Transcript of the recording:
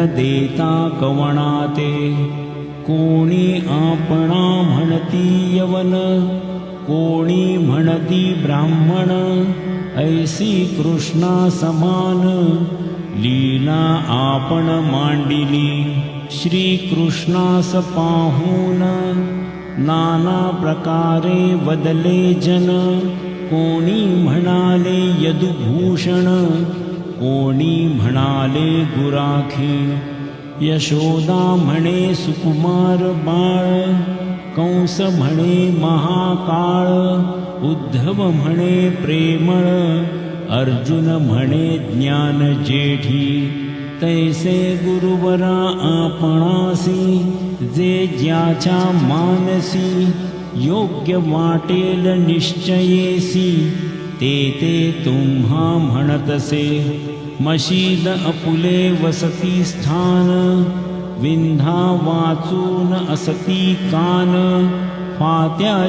देता कवणाते, कोणी आपणा म्हणती यवन, कोणी म्हणती ब्राह्मण, ऐसी कृष्णा समान लीला आपण मांडिली। श्री कृष्णास पाहून नाना प्रकारे वदले जन, कोणी म्हणाले यदुभूषण, कोणी म्हणाले गुराखी। यशोदा म्हणे सुकुमार बाळ, कंस म्हणे महाकाळ, उद्धव म्हणे प्रेमळ, अर्जुन म्हणे ज्ञान जेठी। तैसे गुरुवरा आपणासी, जे ज्याच्या मानसी, योग्य वाटेल निश्चयेसी, ते तुम्हा म्हणतसे। मशीद अपुले वसती स्थान, विंधा वाचून असती कान, फात्या